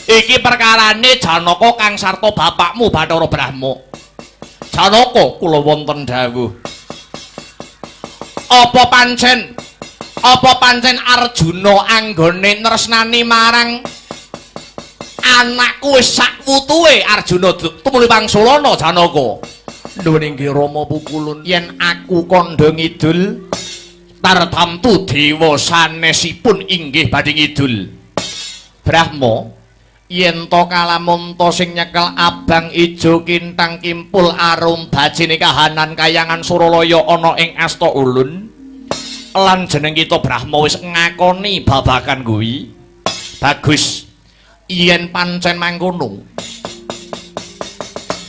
Iki perkarane Janaka kang sarta bapakmu Bathara Brahma. Janaka kula wonten dawuh. Apa pancen Arjuna anggone tresnani marang anakku wis sakwutuhe Arjuna tumuli pangsulana Janaka. Nuwun inggih Rama Pukulun, yen aku kandha ngidul tartamtu dewa sanesipun inggih badhe ngidul. Brahma, yen to kalamunta sing nyekel abang ijo kintang kimpul arum bajine kahanan kayangan Suralaya ana ing Asta Ulun, lan jeneng kita Brahma wis ngakoni babagan kuwi. Bagus, yen pancen mangkono,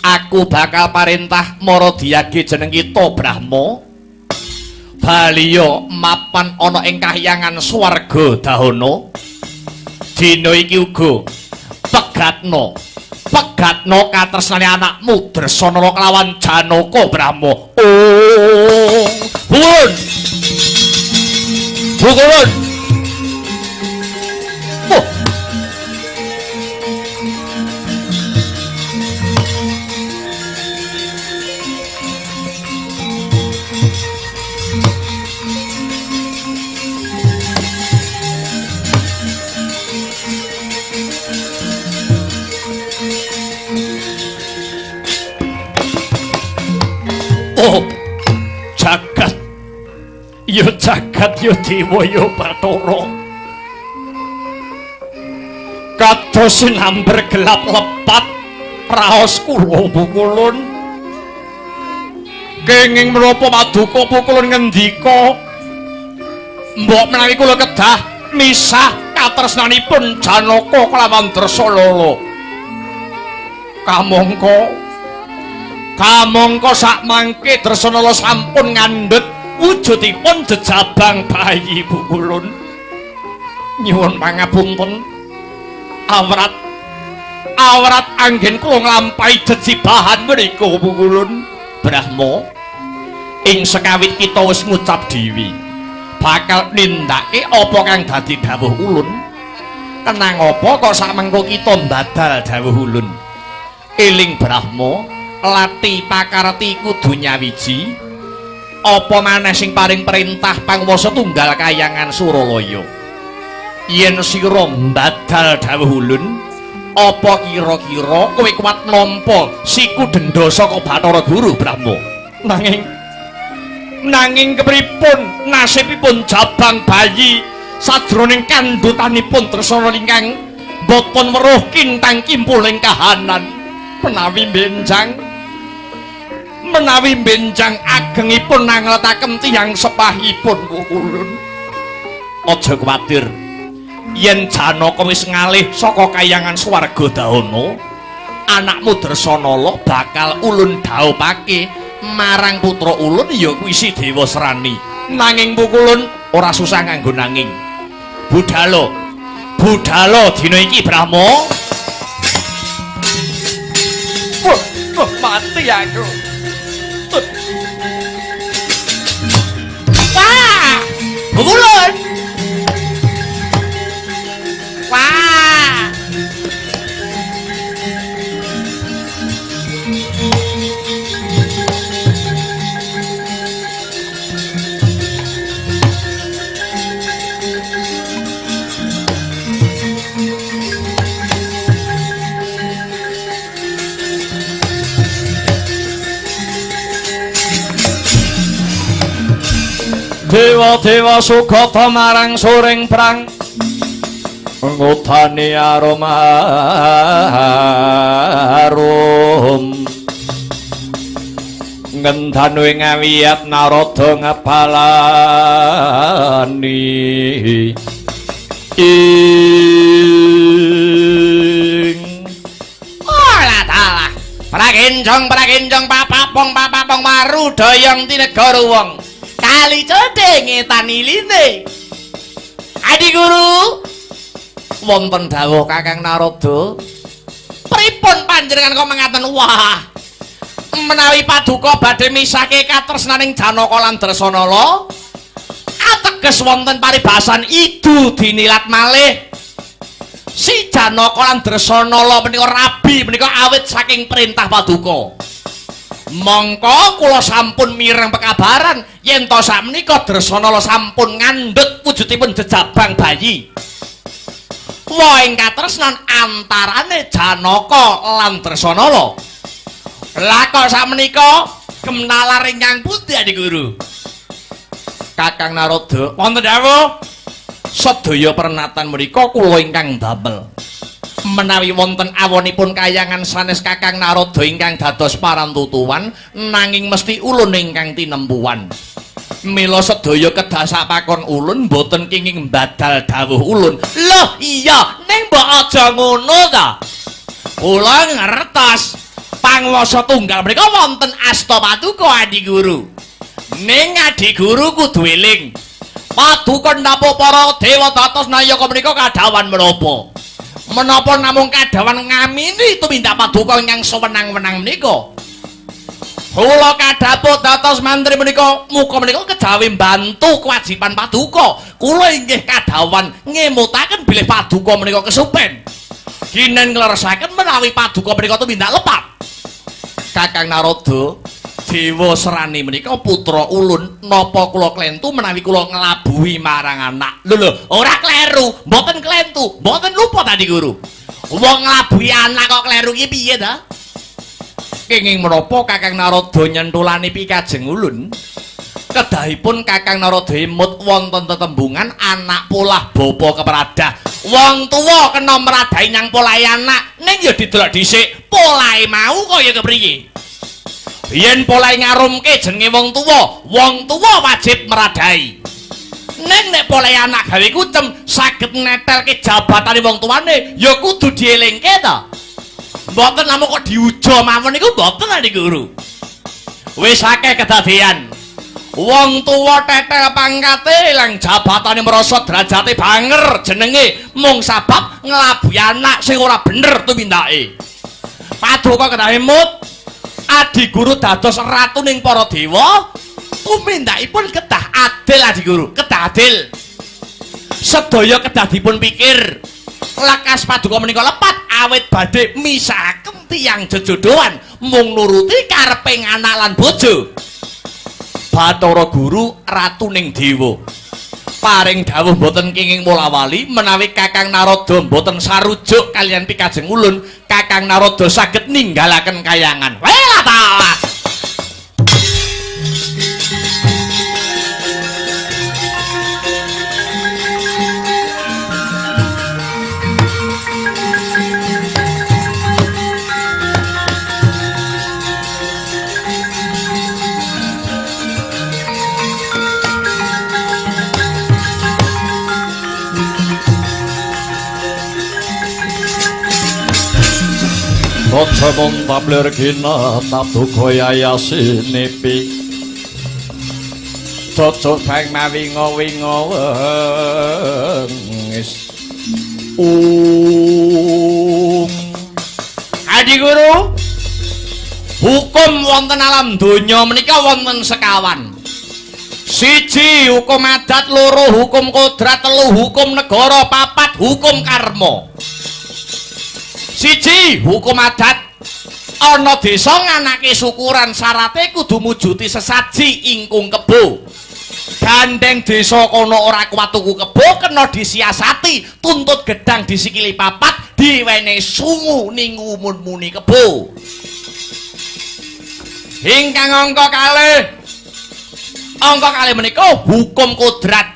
aku bakal parintah Maradyagi jeneng kita Brahma baliya mapan ana ing kahyangan swarga dahana. Dina iki uga pegatno katresnane anakmu Dresana kelawan Janaka Brahma. Oh, Pukulun. Oh, jagat ya dewa ya Bathara, kados sinamber gelap lepat raos kula Pukulun. Kenging menapa paduka Pukulun ngendika mbok menawi kula kedah misah katresnanipun Janaka kelawan Dresalala. Kamangka sak mangke Dresanala sampun ngandhut wujudipun jejabang bayi Pukulun. Nyuwun pangapunten, awrat anggen kula nglampahi jejibahan menika Pukulun. Brahma, ing sekawit kita wis ngucap dhewe bakal nindake apa kang dadi dawuh ulun. Kenang apa kok samengko kita mbadal dawuh ulun. Eling Brahma, lati pakarti kudu nyawiji, apa maneh sing paring perintah panguwasa tunggal kayangan Suralaya. Yen sira mbadal dawuh ulun, apa kira-kira kowe kuat nampa siku denda saka Bathara Guru Brahma? Nanging kepripun nasibipun jabang bayi sadroning kandhutanipun Dresana ingkang boten weruh kintang kimpuling kahanan menawi benjang agengipun nangletaken tiyang sepahipun Pukulun. Aja kuwatir, yen Janaka wis ngalih saka kayangan swarga dahana, anakmu Dresanala bakal ulun dhawuhake marang putra ulun ya kuwi si Dewa Serani. Nanging Pukulun ora susah nganggo nanging. Budhalo dina iki Brahma. Mati aku. Wah, Pukulun. Wah. Dewa-dewa sugata marang soring prang ngutani arum ngendhanu ing ngawiyat Narada ngepalani olah dalah pragenjong papapong marudayang tinegara wong kali codhe ngetani line. Adi Guru, wonten dawuh Kakang Narada, pripun panjenengan kok mengaten? Wah, menawi paduka badhe misahke katresnaning Janaka lan Dresanala, ateges wonten paribasan idu dinilat malih si Janaka lan Dresanala menika rabi menika awit saking perintah Paduka. Mongko kula sampun mireng pekabaran yen to sakmenika Dresanala sampun ngandhut wujudipun jejabang bayi. Wa ing katresnan antarane Janaka lan Dresanala. Lah kok sakmenika kemenalar ingkang pundi Adi Guru? Kakang Narada, wonten dawuh sedaya pernatan menika kula ingkang damel. Menawi wonten awonipun kayangan sanes Kakang Narada ingkang dados parantutuwan nanging mesti ulun ingkang tinempuan. Mila sedaya kedah sapakon ulun boten kenging badal dawuh ulun. Loh iya, ning mbok aja ngono ta. Kula ngertos panguwasa tunggal menika wonten asta Paduka Adi Guru. Ning Adi Guru kudu eling. Paduka napa para dewa dados nayaka menika kadawan menapa? Menapa namung kadawan ngamini tumindak Paduka ingkang sewenang-wenang menika? Kula kadhapuk dados mantri menika muga menika kejawi mbantu kewajiban Paduka. Kula inggih kadawan ngemutaken bilih Paduka menika kesupen. Kinen ngleresaken menawi Paduka menika tumindak lepat. Kakang Narada, Dewa Serani menika putra ulun, napa kula klentu menawi kula nglabuhi marang anak. Lho, ora kleru, mboten klentu, mboten lupa Adi Guru. Wong nglabuhi anak kok kleru iki piye ta? Kenging menapa Kakang Narada nyentulani pikajeng ulun? Kedahipun Kakang Narada emut wonten tetembungan anak polah bapa kepradah. Wong tuwa kena mradahi nyang polahe anak, ning ya didelok dhisik polahe mau kaya kepriye. Yen polahe ngarumke jenenge wong tuwa wajib meradahi. Ning nek polahe anak gawe kucem saged netelke jabatane wong tuane, ya kudu dielingke ta. Mboten namung kok diuja mawon niku mboten Adi Guru. Wis akeh kedadean. Wong tuwa tetel pangkate lang jabatane merasa derajate banger jenenge mung sabab nglabuhi anak sing ora bener tumindake. Paduka kedah emut Adi Guru dados ratuning para dewa, tumindakipun kedah adil Adi Guru, kedah adil. Sedaya kedah dipun pikir. Lakas Paduka menika lepat awit badhe misahaken tiyang jejodohan mung nuruti kareping anak lan bojo. Bathara Guru ratuning dewa. Paring dawuh boten kenging mulawali menawi Kakang Narada boten sarujuk kalian pikajeng ulun, Kakang Narada saged ninggalaken kayangan. Wela ta. Raja Montabler kina Paduka yayasi nepi cocok bang mawinga-winga wengis Adi Guru, hukum wonten alam donya menika wonten sekawan. Siji hukum adat, loro hukum kodrat, telu hukum negara, papat hukum karma. Siji hukum adat, ana desa nganake syukuran syarate kudu mujuti sesaji ingkung kebo. Gandeng desa kono ora kuat tuku kebo kena disiasati, tuntut gedang disikili papat, diwenehi sungu ning umun-muni kebo. Ingkang angka kalih menika hukum kodrat.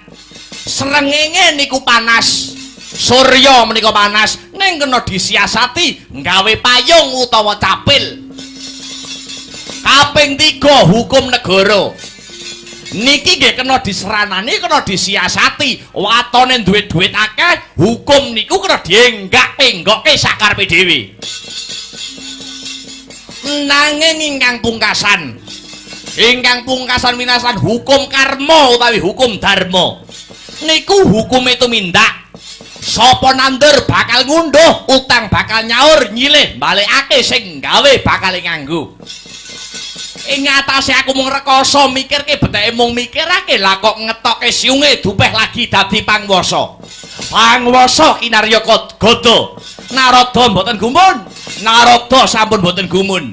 Srengenge niku panas, surya menika panas, ning kena disiasati nggawe payung utawa capil. Kaping 3 hukum negara. Niki nggih kena diseranani, kena disiasati. Watone duwe duit akeh, hukum niku kena dienggak-enggokke sakarepe dhewe. Nanging ingkang pungkasan minasan hukum karma utawi hukum dharma. Niku hukume tumindak. Sapa nandur bakal ngunduh, utang bakal nyaur, nyilih balekake sing gawe bakal nganggo. Ing atase aku mung rekoso mikirke beteke mung mikirake, lah kok ngetokke siunge dupeh lagi dadi panguwasa. Panguwasa kinarya Gada. Narada mboten gumun. Narada sampun mboten gumun.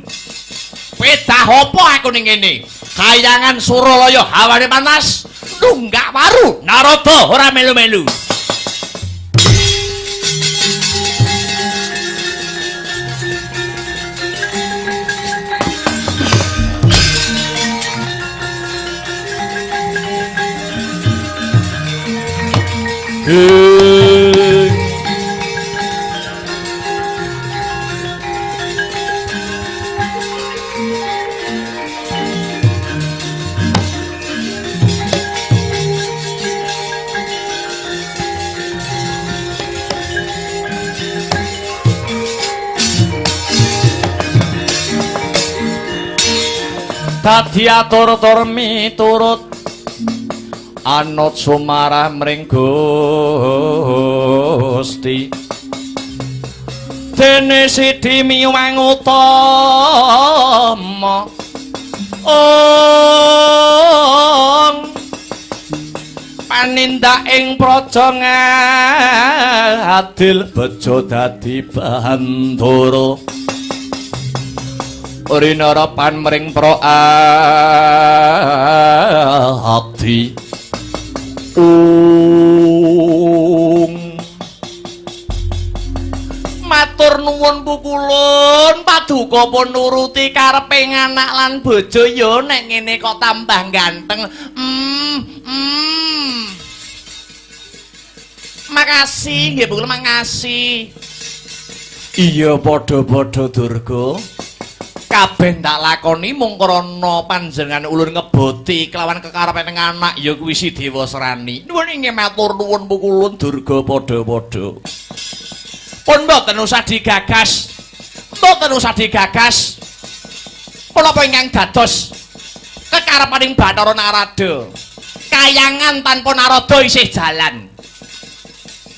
Pedah apa aku ning kene? Kayangan Suralaya hawane panas. Tunggak waru. Narada ora melu-melu. Dadi atur-atur miturut anut sumarah mring Gusti dene sidi miwang utama panindak ing praja adil bejo dadi bandara Rinara panmring pro abdi matur nuwun pukulun paduka pun nuruti kareping anak lan bojo ya nek ngene kok tambah ganteng makasih nggih pukulun makasih iya padha-padha Durga kabeh ndak lakoni mung krana panjenengan ulun ngeboti kelawan kekarepan anak ya kuwi si Dewa Serani. Nuwun inggih matur nuwun pukulun Durga padha-padha. Pun mboten usah digagas. Mboten usah digagas. Punapa ingkang dados kekarepaning Bathara Narada. Kayangan tanpa Narada isih jalan.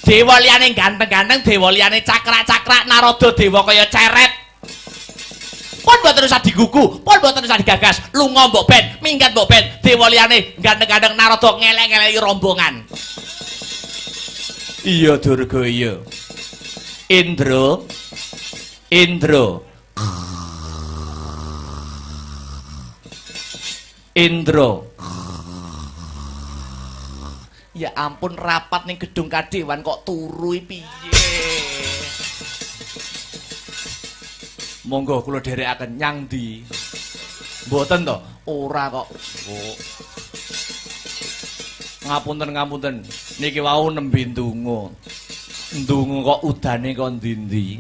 Dewa liyane ganteng-ganteng, dewa liyane cakrak-cakrak, Narada dewa kaya ceret. Pun mboten usah digugu, pun mboten usah digagas. Lunga mbok ben, minggat mbok ben. Dewa liyane ganteng-ganteng Narada ngelek-ngeleki rombongan. Iya Durga iya. Indra. Indra. Indra. Ya ampun rapat ning gedung kadewan kok turu piye? Monggo kula dherekaken nyang ndi? Mboten to? Ora kok. Oh. Ngapunten. Niki wau nembe ndonga. Ndonga kok udane kok ndi-ndi.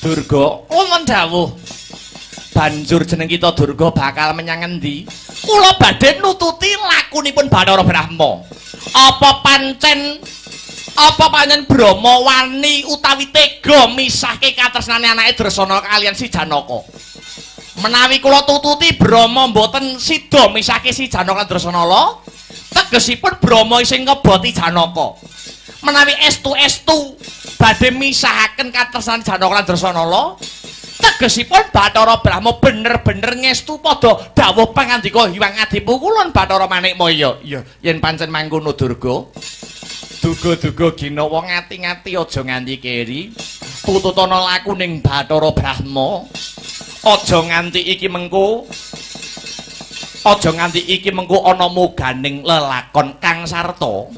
Durga, wonten dawuh. Banjur jeneng kita Durga bakal menyang endi? Kula badhe nututi lakunipun Bathara Brahma. Apa pancen Brahma wani utawi tega misahke katresnane anake Dresana kalian si Janaka. Menawi kula tututi Brahma mboten sida misahke si Janaka lan Dresanala, tegesipun Brahma isih ngeboti Janaka. Menawi estu-estu badhe misahaken katresnane Janaka lan Dresanala, tegesipun Bathara Brahma bener-bener ngestu padha dawuh pangandika Hyang Adipukulun Bathara Manikmaya. Ya, yen pancen mangkono Durga. Duga-duga ginawa ngati-ngati aja nganti keri. Tututana laku ning Bathara Brahma. Aja nganti iki mengko. Aja nganti iki mengko ana muganing lelakon kang sarta.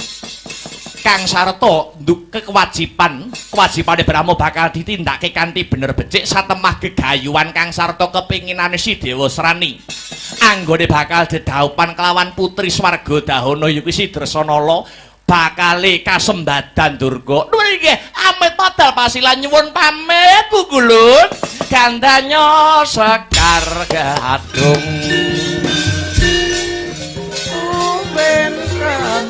Kang sarta kewajibane Brahma bakal ditindakake kanthi bener becik satemah gegayuhan kang sarta kepinginane si Dewa Serani. Anggone bakal dedaupan kelawan putri swarga Dahana yaiku si Dresanala bakale kasembadan Durga. Nuwun nggih amit padal pasilan nyuwun pamit Pukulun. Gandanya Sekar Gadung. Ben kembang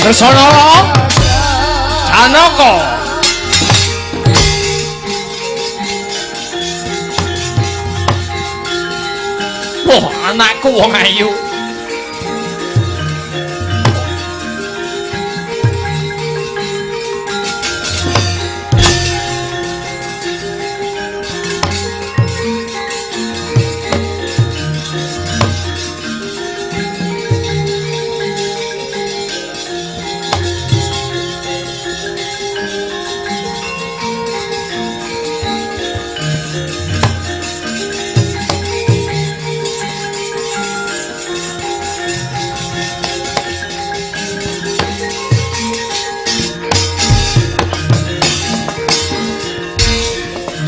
Dresana Janaka wah anakku wong ayu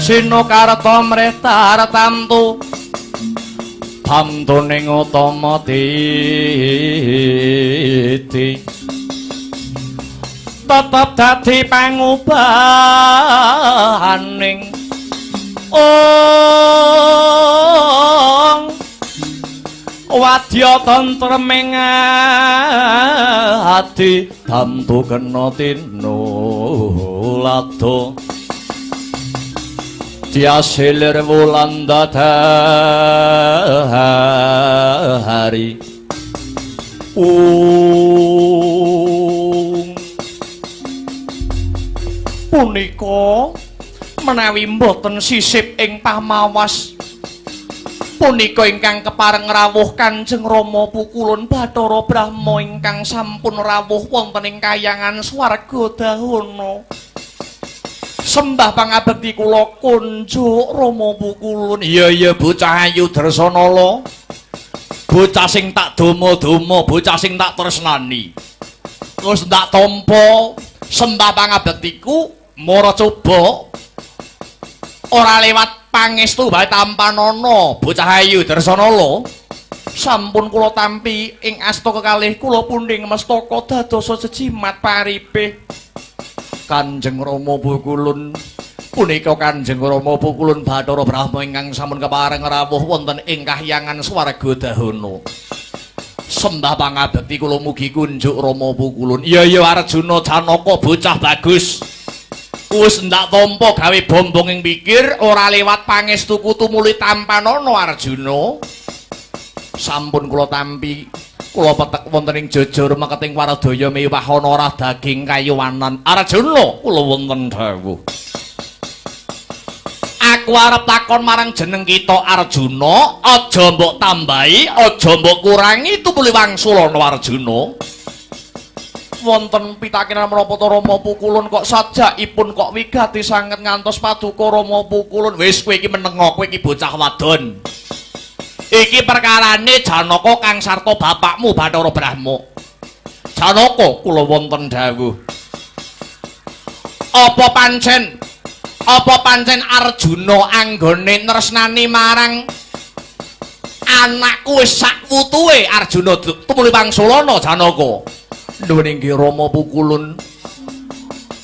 Sinokarta mrehtar tamtu tamtuning utama titi tetep dadi pangubahaning wadya tentreming ati tamtu kena tinulado diasilir wulan dadari punika menawi mboten sisip ing pamawas punika ingkang kepareng rawuh Kanjeng Rama Pukulun Bathara Brahma ingkang sampun rawuh wonten ing kahyangan swarga dahana sembah pangabekti kula kunjuk Rama Pukulun. Iya bocah ayu Dresanala. Bocah sing tak dama-dama, bocah sing tak tresnani. Wis ndak tampa sembah pangabektiku mara coba ora lewat pangestu bae tampanana bocah ayu Dresanala. Sampun kula tampi ing asta kekalih kula pundhing mestaka dadosa jejimat paribeh. Kanjeng Rama Pukulun punika Kanjeng Rama Pukulun Bathara Brahma ingkang sampun kepareng rawuh wonten ing kahyangan swarga dahana. Sembah pangabekti kula mugi kunjuk Rama Pukulun. Iya Arjuna Janaka bocah bagus. Wis ndak tampa gawe bombong ing pikir ora lewat pangestuku tumuli tampanana Arjuna. Sampun kula tampi kula petek wonten ing jojor meketing waradaya mewah ana ora daging kayuwanan. Arjuna kula wonten dawuh. Aku arep takon marang jeneng kita Arjuna, aja mbok tambahi, aja mbok kurangi tumuli wangsulana Arjuna. Wonten pitakenan menapa to Rama Pukulun kok sajakipun kok wigati sanget ngantos paduka Rama Pukulun. Wis kowe iki menengo, kowe iki bocah wadon. Iki perkarane Janaka kang sarta bapakmu Bathara Brahma. Janaka kula wonten dawuh. Apa pancen Arjuna anggone tresnani marang anakku wis sak wutuhe Arjuna tumuli wangsulana Janaka. Nuwun inggih Rama Pukulun.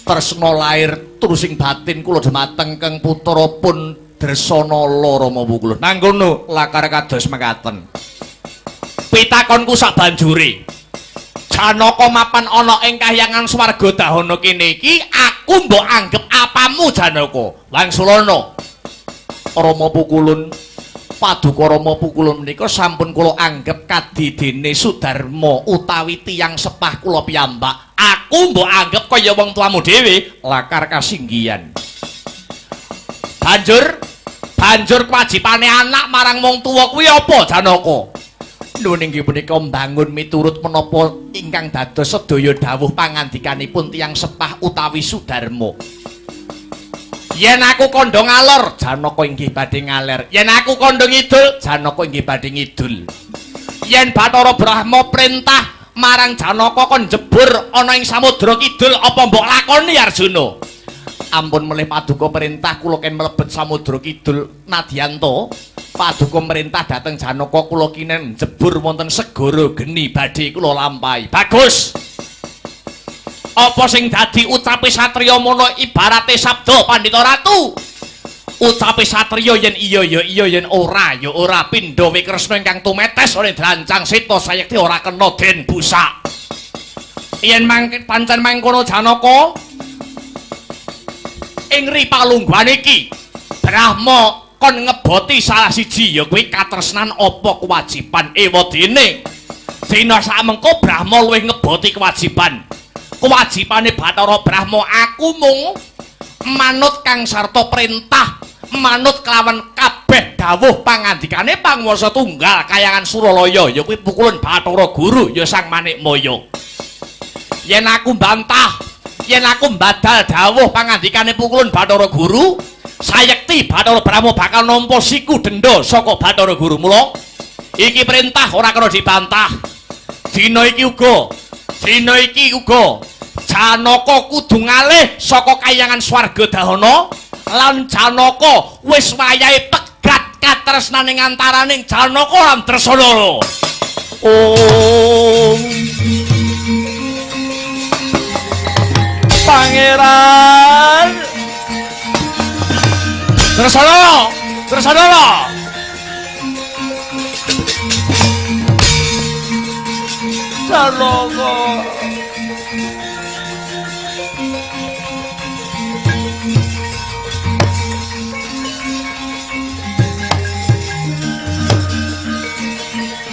Tresna lair terusing batin kula dhumateng keng putra pun Dresanala Rama Pukulun. Mangkono lakar kados mekaten. Pitakonku sak banjure. Janaka mapan ana ing kahyangan swarga dahana kene iki, aku mbok anggep apamu Janaka? Wangsulana. Rama Pukulun, paduka Rama Pukulun menika sampun kula anggep kadidene Sudarma utawi tiyang sepah kula piyambak. Aku mbok anggep kaya wong tuamu dhewe, lakar kasinggihan. Banjur kewajibane anak marang wong tuwa kuwi apa Janaka? Nuwun inggih punika mbangun miturut menapa ingkang dados sedaya dawuh pangandikanipun tiyang sepah utawi Sudarma. Yen aku kandha ngalor, Janaka inggih badhe ngaler. Yen aku kandha ngidul, Janaka inggih badhe ngidul. Yen Bathara Brahma perintah marang Janaka kon jebur ana ing samudra kidul, apa mbok lakoni Arjuna? Ampun melih paduka perintah kula ken mlebet samudra kidul nadyanto paduka perintah dhateng Janaka kula kinen jebur wonten segara geni badhe kula lampahi. Bagus. Apa sing dadi ucape satriya mono ibarate sabda Pandhita Ratu? Ucape satriya yen iya ya iya, yen ora ya ora. Pindha Wikresna ingkang tumetes oleh drancang seta sayekti ora kena den busak. yen pancen mangkono Janaka ing ripalungguhan iki Brahma kon ngeboti salah siji ya kuwi katresnan apa kewajiban ewadene dina samengko Brahma luwih ngeboti kewajibane Bathara Brahma aku mung manut kang sarta perintah manut kelawan kabeh dawuh pangandikane Panguwasa Tunggal Kahyangan Suralaya ya kuwi pukulan Bathara Guru ya Sang Manikmaya yen aku bantah yen aku mbadal dawuh pangandikane pukulan Bathara Guru sayekti Bathara Brahma bakal nampa siku denda saka Bathara Guru mula iki perintah ora kena dibantah dina iki uga Janaka kudu ngalih saka Kahyangan Swargadahana lan Janaka wis wayahe pegat katresnaning antaraning Janaka lan Dresana. Pangeran Dresana Janaka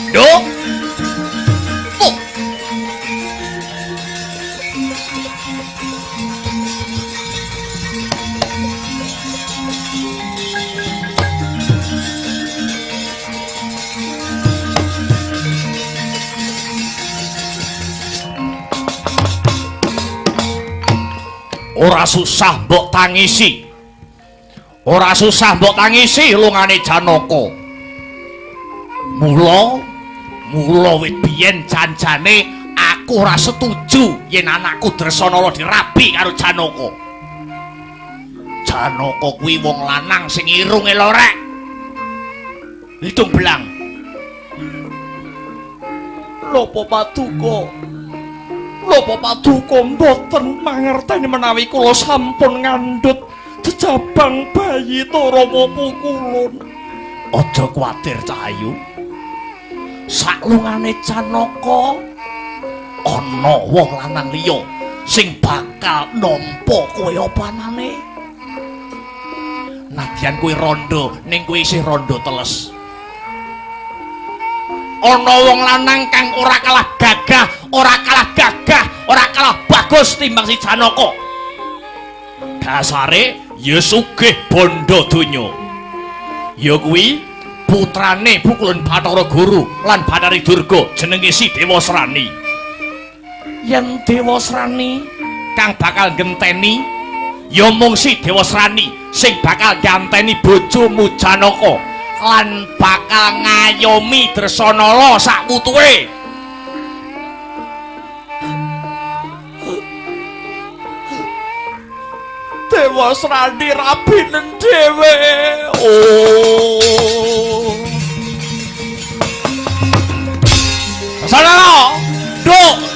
Duh. Ora susah mbok tangisi lungane Janaka mula wit biyen janjane aku ora setuju yen anakku Dresana dirabi karo Janaka kuwi wong lanang sing irunge lorek hitung belang Lopo Paduka mboten mangerteni menawi kula sampun ngandhut jejabang bayi Rama Pukulun. Aja kuwatir Cahayu. Saklungane Janaka ana wong lanang liya sing bakal nampa kowe opanane. Nadyan kowe rondo ning kowe isih rondo teles. Ana wong lanang kang ora kalah gagah, ora kalah bagus timbang si Janaka. Dasare ya sugih bondo donya. Ya kuwi putrane Pukulan Bathara Guru lan Bathari Durga jenenge si Dewasrani. Yen Dewasrani kang bakal genteni ya mung si Dewasrani sing bakal ganteni bojomu Janaka lan bakal ngayomi Dresana sak wutuhe. Dewasrani rabinen dhewe. Sana, Duk.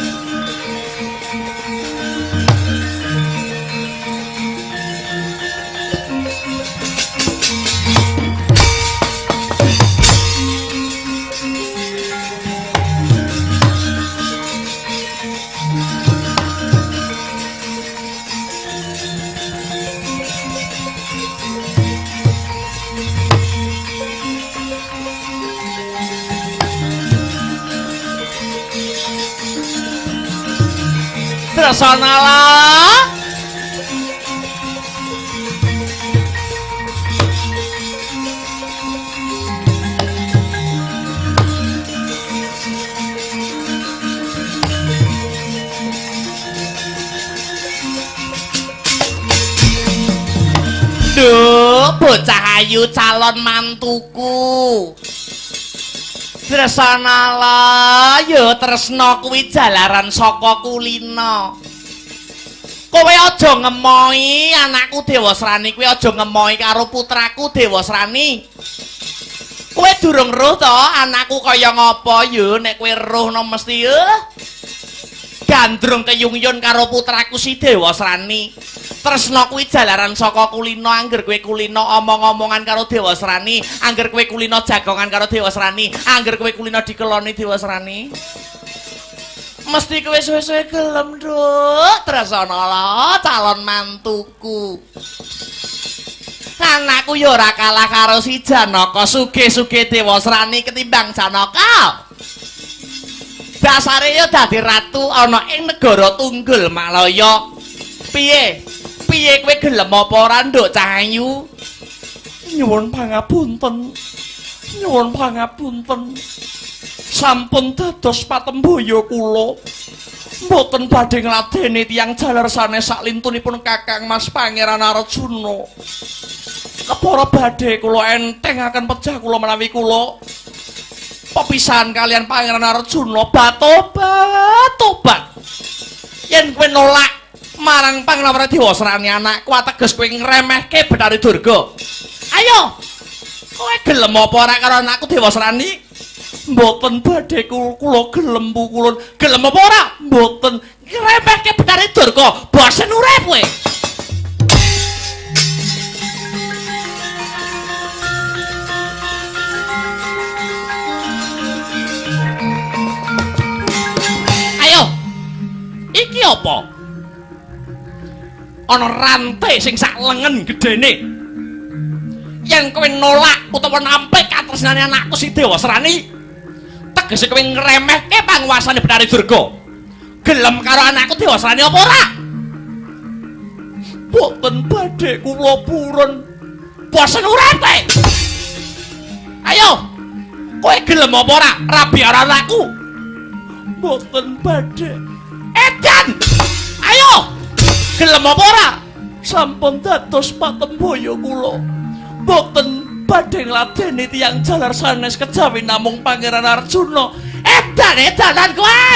Dresanalah Duh, bocah ayu calon mantuku. Dresanalah ya tresna kuwi jalaran saka kulina. Kowe aja ngemohi anakku Dewasrani, kuwi aja ngemohi karo putraku Dewasrani. Kowe durung roh to anakku kaya ngapa ya nek kowe rohno mesti gandrung keyung-yun karo putraku si Dewasrani. Tresna kuwi jalaran saka kulina, angger kowe kulina omong-omongan karo Dewasrani, angger kowe kulina jagongan karo Dewasrani, angger kowe kulina dikeloni Dewasrani. Mesti kowe suwe-suwe gelem, Nduk. Tresana lo calon mantuku. Anakku ya ora kalah karo si Janaka, sugih-sugih Dewasrani ketimbang Janaka. Dasare ya dadi ratu ana ing negara Tunggul Malaya. Piye? Piye kowe gelem apa ora, Nduk Cahayu? Nyuwun pangapunten. Nyuwun pangapunten. Sampun dados patembaya kula. Mboten badhe ngladeni tiyang jaler sanes saklintunipun Kakang Mas Pangeran Arjuna. Kepara badhe kula entengaken pejah kula menawi kula pepisahan kalian Pangeran Arjuna tobat. Yen kowe nolak marang Pangeran Dewasrani anakku ateges kowe ngremehke Betari Durga. Ayo, kowe gelem apa ora karo anakku Dewasrani? Mboten badhe kula gelem pukulun. Gelem apa ora? Mboten. Ngremehke Betari Durga, bosen urip kowe. Iki apa? Ana rantai sing sak lengen gedene. Yen kowe nolak utawa nampik katresnane anakku si Dewasrani, tegese kowe ngremehke panguwasane Betari Durga. Gelem karo anakku Dewasrani apa ora? Boten badhe kula purun. Bosen urip kowe. Ayo. Kowe gelem apa ora? Rabi karo anakku. Boten badhe. Edan! Ayo! Gelem apa ora? Sampun dados patembaya kula. Boten badhe ngladeni tiyang jalar sanes kejawi namung Pangeran Arjuna. Edan-edanan kowe!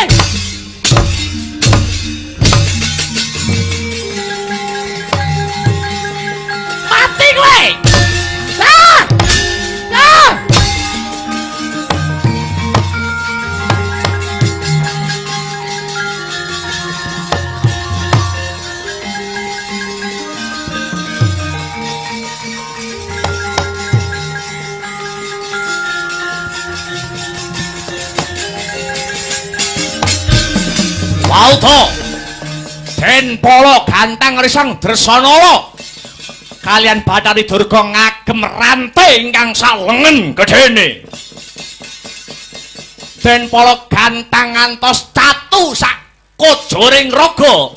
Mati kowe! Ah! Ah! Auto Den Polo Gantang Risang Dresanala kalian Betari Durga ngagem rantai ingkang salengen gedene. Den Polo Gantang ngantos catu sak kojoring raga.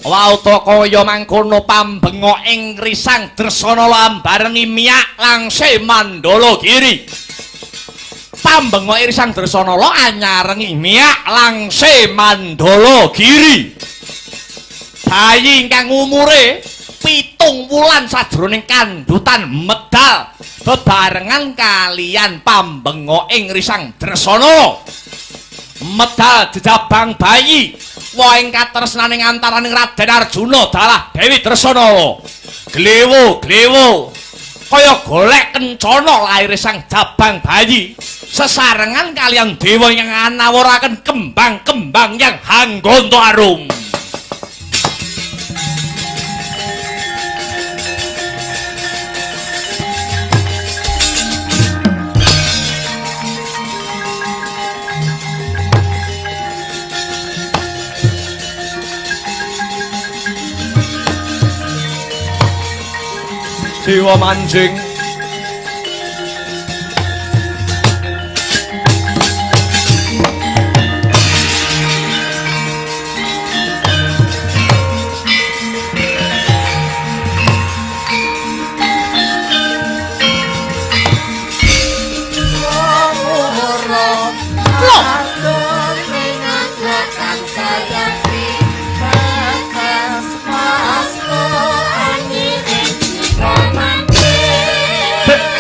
Wauta kaya mangkono pambengok ing Risang Dresanala barengi miyak langse Mandala Giri. Pambengok Risang Dresanala anyarengi miyak langse Mandala Giri. Bayi ingkang umure 7 wulan sajroning kandhutan medal bebarengan kalian pambengok Risang Dresanala. Medal jejabang bayi woh ing katresnaning antaraning Raden Arjuna dalah Dewi Dresanala. Glewo kaya golek kencana lair sang jabang bayi sesarengan kalian dewa yang anawuraken kembang-kembang yang hanggonto arum. Dewa Manjing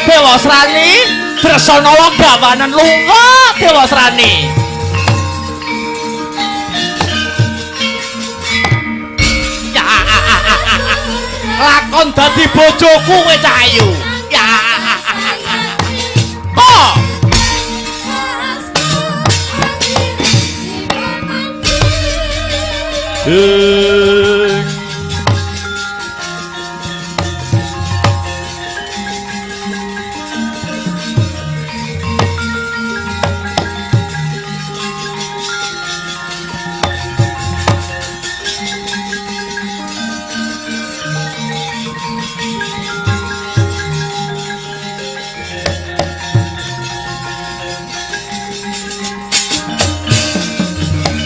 Dewasrani Dresanala gawanan lunga Dewasrani. Ya lakon dadi bojoku kowe Cahayu. Ya oh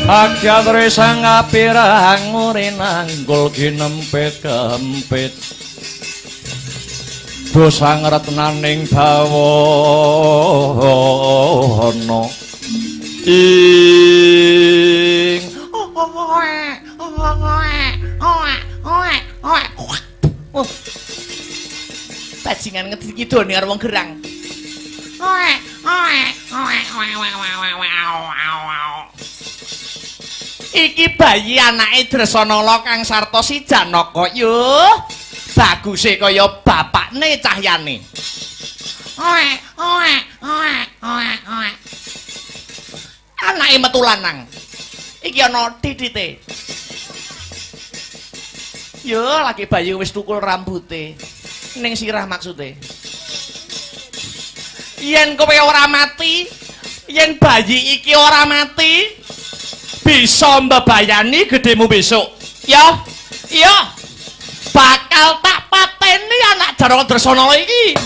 Agyatri sang apirang urinanggul ginempit kempit dosang retnaning bawana ing bajingan ngerti kidone karo wong gerang iki bayi anake Dresanala kang sartosi Janaka yo baguse kaya bapakne cahyane anake metu lanang iki ana titite yo lagi bayi wis tukul rambute ning sirah maksude yen kowe ora mati yen bayi iki ora mati bisa mbebayani gedemu besok ya iya bakal tak pateni anak Janaka Dresanala iki